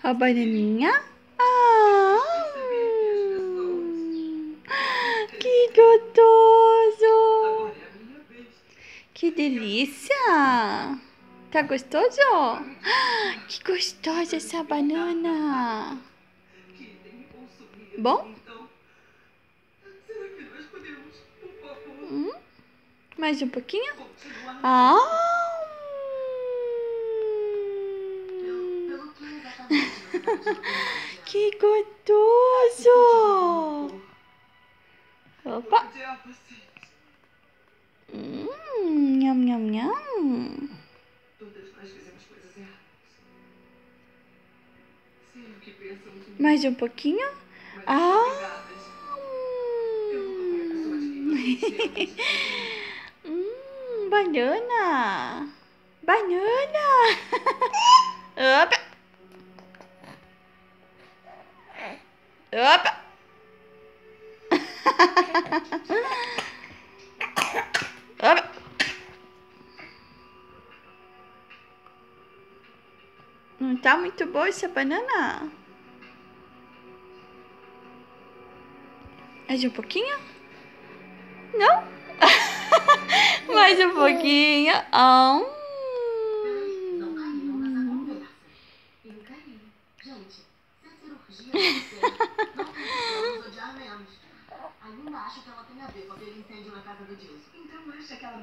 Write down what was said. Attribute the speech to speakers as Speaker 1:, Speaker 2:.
Speaker 1: A bananinha. Ah, que gostoso. Que delícia. Tá gostoso? Que gostosa essa banana. Bom? Mais um pouquinho? Ah! Que gostoso! Opa! Nham, nham, nham. Mais um pouquinho? Ah! Banana! Banana! Opa! Opa! Opa! Não tá muito boa essa banana? Mais um pouquinho? Não? Mais um pouquinho.
Speaker 2: Ainda acho que ela tem a ver com aquele incêndio na casa do Dilson. Então acha que ela